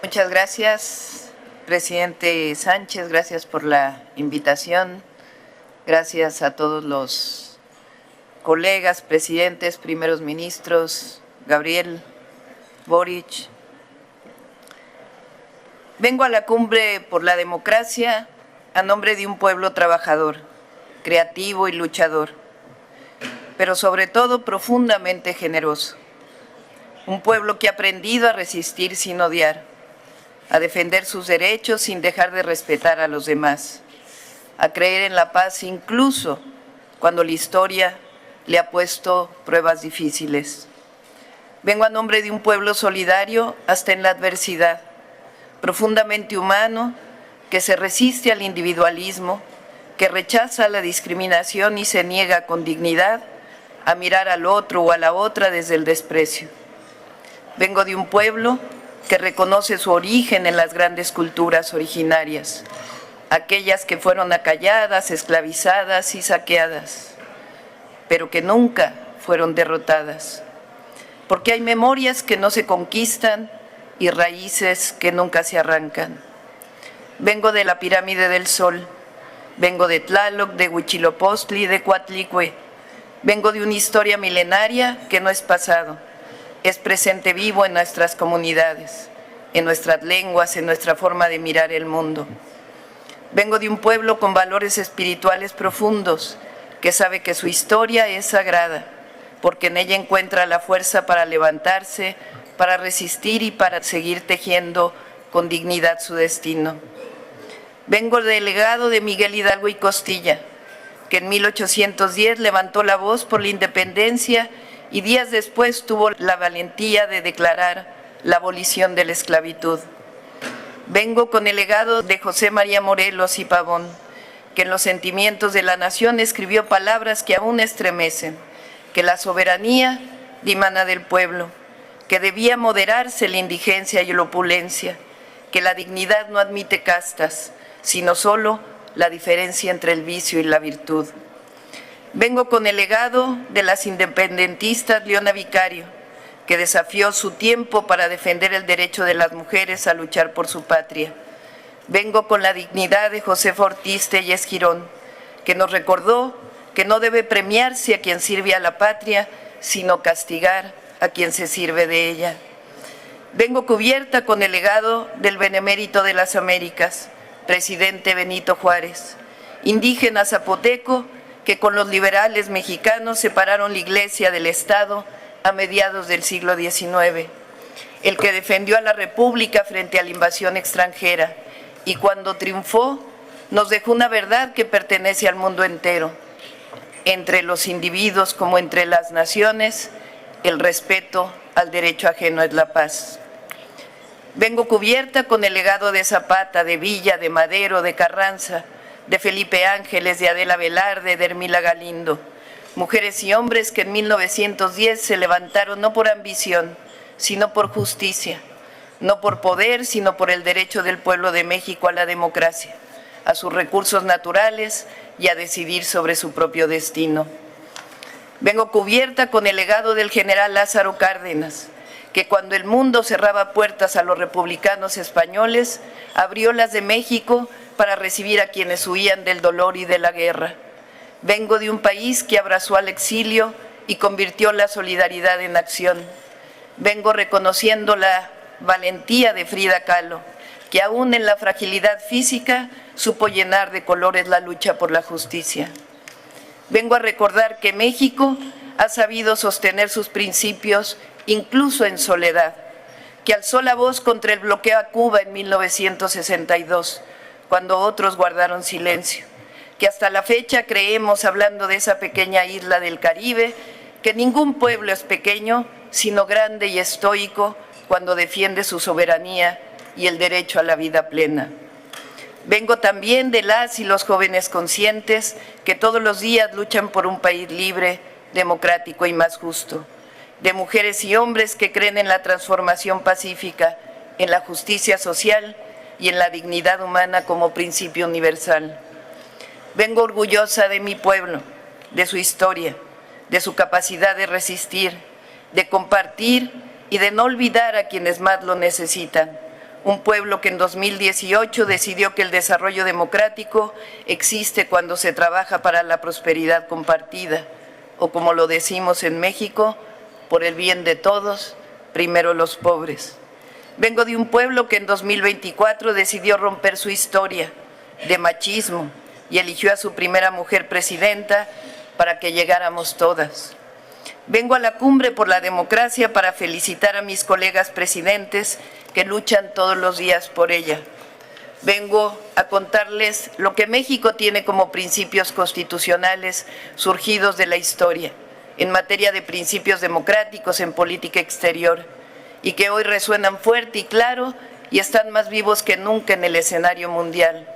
Muchas gracias, presidente Sánchez, gracias por la invitación. Gracias a todos los colegas, presidentes, primeros ministros, Gabriel, Boric. Vengo a la cumbre por la democracia a nombre de un pueblo trabajador, creativo y luchador, pero sobre todo profundamente generoso. Un pueblo que ha aprendido a resistir sin odiar, a defender sus derechos sin dejar de respetar a los demás, a creer en la paz incluso cuando la historia le ha puesto pruebas difíciles. Vengo a nombre de un pueblo solidario hasta en la adversidad, profundamente humano, que se resiste al individualismo, que rechaza la discriminación y se niega con dignidad a mirar al otro o a la otra desde el desprecio. Vengo de un pueblo que reconoce su origen en las grandes culturas originarias, aquellas que fueron acalladas, esclavizadas y saqueadas, pero que nunca fueron derrotadas, porque hay memorias que no se conquistan y raíces que nunca se arrancan. Vengo de la Pirámide del Sol, vengo de Tlaloc, de Huitzilopochtli, de Coatlicue, vengo de una historia milenaria que no es pasado, es presente vivo en nuestras comunidades, en nuestras lenguas, en nuestra forma de mirar el mundo. Vengo de un pueblo con valores espirituales profundos, que sabe que su historia es sagrada, porque en ella encuentra la fuerza para levantarse, para resistir y para seguir tejiendo con dignidad su destino. Vengo del legado de Miguel Hidalgo y Costilla, que en 1810 levantó la voz por la independencia y días después tuvo la valentía de declarar la abolición de la esclavitud. Vengo con el legado de José María Morelos y Pavón, que en los sentimientos de la nación escribió palabras que aún estremecen, que la soberanía dimana del pueblo, que debía moderarse la indigencia y la opulencia, que la dignidad no admite castas, sino solo la diferencia entre el vicio y la virtud. Vengo con el legado de las independentistas Leona Vicario, que desafió su tiempo para defender el derecho de las mujeres a luchar por su patria. Vengo con la dignidad de Josefa Ortiz Telles Girón, que nos recordó que no debe premiarse a quien sirve a la patria, sino castigar a quien se sirve de ella. Vengo cubierta con el legado del benemérito de las Américas, presidente Benito Juárez, indígena zapoteco que con los liberales mexicanos separaron la Iglesia del Estado a mediados del siglo XIX, el que defendió a la República frente a la invasión extranjera y cuando triunfó nos dejó una verdad que pertenece al mundo entero. Entre los individuos como entre las naciones, el respeto al derecho ajeno es la paz. Vengo cubierta con el legado de Zapata, de Villa, de Madero, de Carranza, de Felipe Ángeles, de Adela Velarde, de Hermila Galindo, mujeres y hombres que en 1910 se levantaron no por ambición, sino por justicia, no por poder, sino por el derecho del pueblo de México a la democracia, a sus recursos naturales y a decidir sobre su propio destino. Vengo cubierta con el legado del general Lázaro Cárdenas, que cuando el mundo cerraba puertas a los republicanos españoles, abrió las de México para recibir a quienes huían del dolor y de la guerra. Vengo de un país que abrazó al exilio y convirtió la solidaridad en acción. Vengo reconociendo la valentía de Frida Kahlo, que aún en la fragilidad física supo llenar de colores la lucha por la justicia. Vengo a recordar que México ha sabido sostener sus principios incluso en soledad, que alzó la voz contra el bloqueo a Cuba en 1962, cuando otros guardaron silencio, que hasta la fecha creemos, hablando de esa pequeña isla del Caribe, que ningún pueblo es pequeño, sino grande y estoico cuando defiende su soberanía y el derecho a la vida plena. Vengo también de las y los jóvenes conscientes que todos los días luchan por un país libre, democrático y más justo, de mujeres y hombres que creen en la transformación pacífica, en la justicia social y en la dignidad humana como principio universal. Vengo orgullosa de mi pueblo, de su historia, de su capacidad de resistir, de compartir y de no olvidar a quienes más lo necesitan, Un pueblo que en 2018 decidió que el desarrollo democrático existe cuando se trabaja para la prosperidad compartida, o como lo decimos en México, por el bien de todos, primero los pobres. Vengo de un pueblo que en 2024 decidió romper su historia de machismo y eligió a su primera mujer presidenta para que llegáramos todas. Vengo a la Cumbre por la Democracia para felicitar a mis colegas presidentes que luchan todos los días por ella. Vengo a contarles lo que México tiene como principios constitucionales surgidos de la historia en materia de principios democráticos en política exterior y que hoy resuenan fuerte y claro y están más vivos que nunca en el escenario mundial.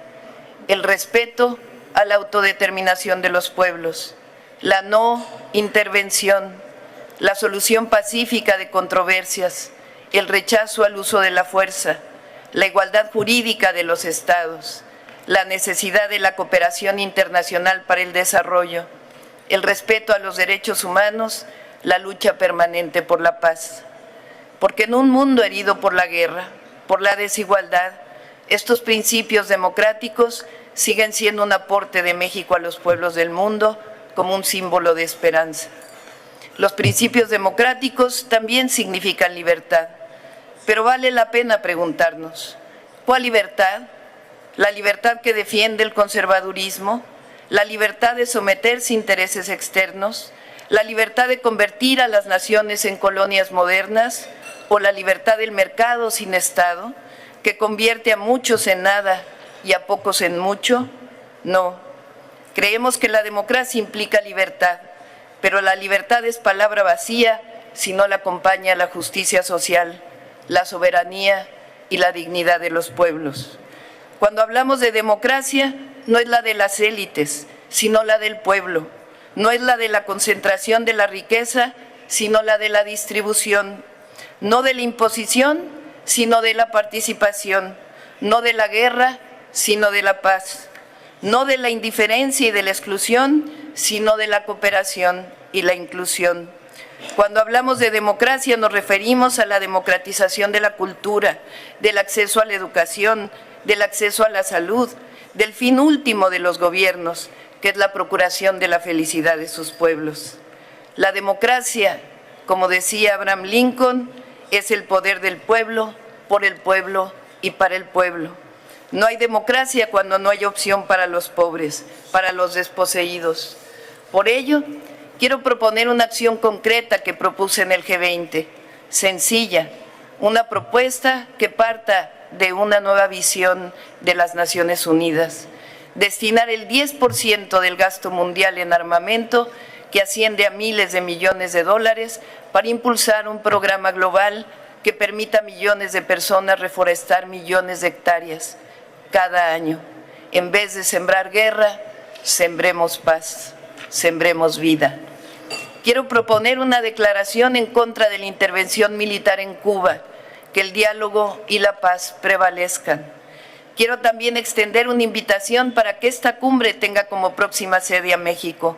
El respeto a la autodeterminación de los pueblos, la no intervención, la solución pacífica de controversias, el rechazo al uso de la fuerza, la igualdad jurídica de los estados, la necesidad de la cooperación internacional para el desarrollo, el respeto a los derechos humanos, la lucha permanente por la paz. Porque en un mundo herido por la guerra, por la desigualdad, estos principios democráticos siguen siendo un aporte de México a los pueblos del mundo como un símbolo de esperanza. Los principios democráticos también significan libertad, pero vale la pena preguntarnos, ¿cuál libertad? ¿La libertad que defiende el conservadurismo? ¿La libertad de someterse a intereses externos? ¿La libertad de convertir a las naciones en colonias modernas? ¿O la libertad del mercado sin Estado, que convierte a muchos en nada y a pocos en mucho? No. Creemos que la democracia implica libertad, pero la libertad es palabra vacía si no la acompaña la justicia social, la soberanía y la dignidad de los pueblos. Cuando hablamos de democracia, no es la de las élites, sino la del pueblo. No es la de la concentración de la riqueza, sino la de la distribución. No de la imposición, sino de la participación. No de la guerra, sino de la paz. No de la indiferencia y de la exclusión, sino de la cooperación y la inclusión. Cuando hablamos de democracia nos referimos a la democratización de la cultura, del acceso a la educación, del acceso a la salud, del fin último de los gobiernos, que es la procuración de la felicidad de sus pueblos. La democracia, como decía Abraham Lincoln, es el poder del pueblo, por el pueblo y para el pueblo. No hay democracia cuando no hay opción para los pobres, para los desposeídos. Por ello, quiero proponer una acción concreta que propuse en el G20, sencilla, una propuesta que parta de una nueva visión de las Naciones Unidas, destinar el 10% del gasto mundial en armamento, que asciende a miles de millones de dólares, para impulsar un programa global que permita a millones de personas reforestar millones de hectáreas cada año. En vez de sembrar guerra, sembremos paz, sembremos vida. Quiero proponer una declaración en contra de la intervención militar en Cuba, que el diálogo y la paz prevalezcan. Quiero también extender una invitación para que esta cumbre tenga como próxima sede a México,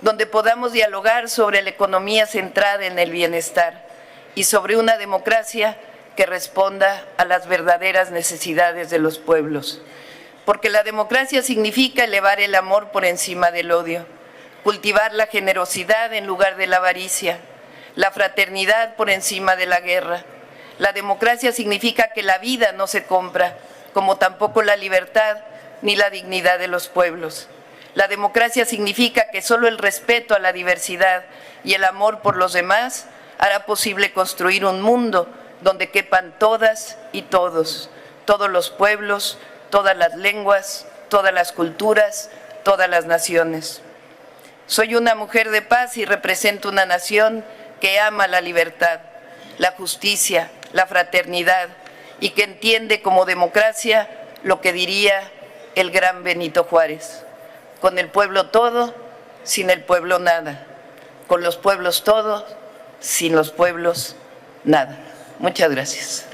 donde podamos dialogar sobre la economía centrada en el bienestar y sobre una democracia que responda a las verdaderas necesidades de los pueblos. Porque la democracia significa elevar el amor por encima del odio, cultivar la generosidad en lugar de la avaricia, la fraternidad por encima de la guerra. La democracia significa que la vida no se compra, como tampoco la libertad ni la dignidad de los pueblos. La democracia significa que solo el respeto a la diversidad y el amor por los demás hará posible construir un mundo donde quepan todas y todos, todos los pueblos, todas las lenguas, todas las culturas, todas las naciones. Soy una mujer de paz y represento una nación que ama la libertad, la justicia, la fraternidad y que entiende como democracia lo que diría el gran Benito Juárez: con el pueblo todo, sin el pueblo nada; con los pueblos todo, sin los pueblos nada. Muchas gracias.